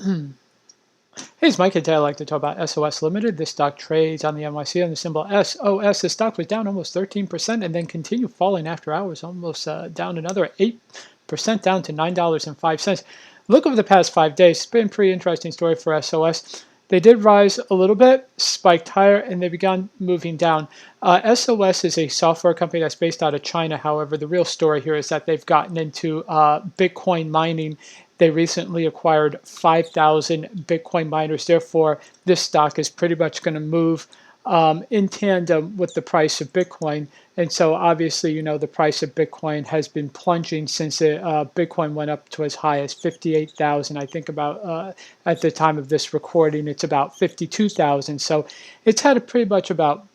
Hey, it's Mike. Today I'd like to talk about SOS Limited. This stock trades on the NYC on the symbol SOS. The stock was down almost 13% and then continued falling after hours, almost down another 8%, down to $9.05. Look over the past 5 days. It's been a pretty interesting story for SOS. They did rise a little bit, spiked higher, and they began moving down. SOS is a software company that's based out of China. However, the real story here is that they've gotten into Bitcoin mining. They recently acquired 5,000 Bitcoin miners. Therefore, this stock is pretty much going to move in tandem with the price of Bitcoin. And so obviously, the price of Bitcoin has been plunging since Bitcoin went up to as high as 58,000. I think about at the time of this recording, it's about 52,000. So it's had a pretty much about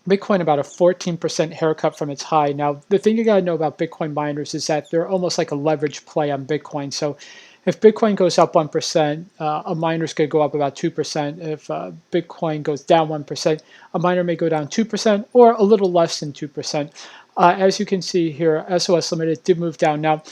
Bitcoin about a 14% haircut from its high. Now, the thing you got to know about Bitcoin miners is that they're almost like a leverage play on Bitcoin. So if Bitcoin goes up 1%, a miner's going to go up about 2%. If Bitcoin goes down 1%, a miner may go down 2% or a little less than 2%. As you can see here, SOS Limited did move down. Now,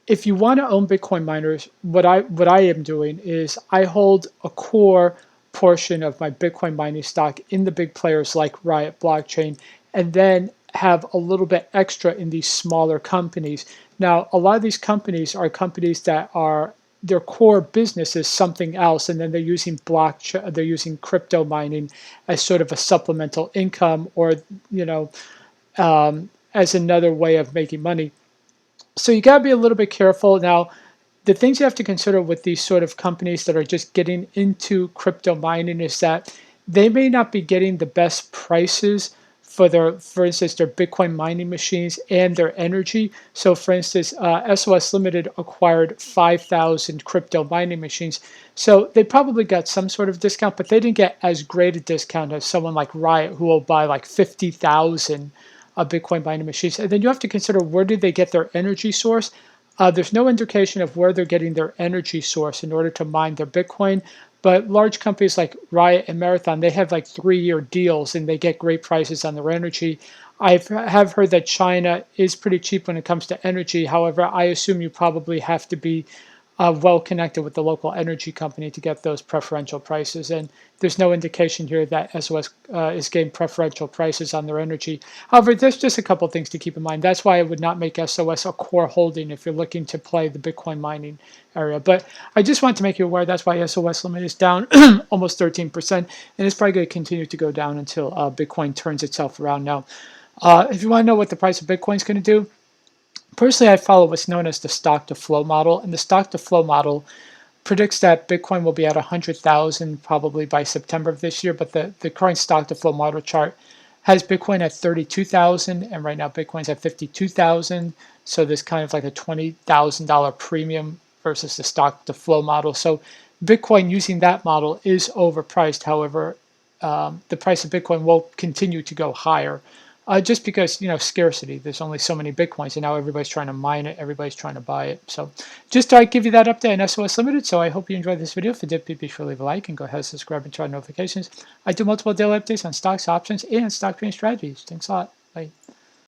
if you want to own Bitcoin miners, what I am doing is I hold a core portion of my Bitcoin mining stock in the big players like Riot Blockchain, and then have a little bit extra in these smaller companies. Now, a lot of these companies are companies that are their core business is something else, and then they're using they're using crypto mining as sort of a supplemental income, or as another way of making money. So you got to be a little bit careful. Now, the things you have to consider with these sort of companies that are just getting into crypto mining is that they may not be getting the best prices for for instance, their Bitcoin mining machines and their energy. So, for instance, SOS Limited acquired 5,000 crypto mining machines. So they probably got some sort of discount, but they didn't get as great a discount as someone like Riot, who will buy like 50,000 Bitcoin mining machines. And then you have to consider, where did they get their energy source? There's no indication of where they're getting their energy source in order to mine their Bitcoin. But large companies like Riot and Marathon, they have like 3-year deals and they get great prices on their energy. I have heard that China is pretty cheap when it comes to energy. However, I assume you probably have to be well connected with the local energy company to get those preferential prices. And there's no indication here that SOS is getting preferential prices on their energy. However, there's just a couple things to keep in mind. That's why I would not make SOS a core holding if you're looking to play the Bitcoin mining area. But I just want to make you aware that's why SOS limit is down almost 13%, and it's probably going to continue to go down until Bitcoin turns itself around. Now, if you want to know what the price of Bitcoin is going to do, personally, I follow what's known as the stock to flow model, and the stock to flow model predicts that Bitcoin will be at 100,000 probably by September of this year, but the current stock to flow model chart has Bitcoin at 32,000, and right now Bitcoin's at 52,000. So there's kind of like a $20,000 premium versus the stock to flow model. So Bitcoin using that model is overpriced. However, the price of Bitcoin will continue to go higher. Just because, scarcity. There's only so many Bitcoins, and now everybody's trying to mine it. Everybody's trying to buy it. So just thought I'd give you that update on SOS Limited. So I hope you enjoyed this video. If you did, please be sure to leave a like and go ahead and subscribe and turn on notifications. I do multiple daily updates on stocks, options, and stock trading strategies. Thanks a lot.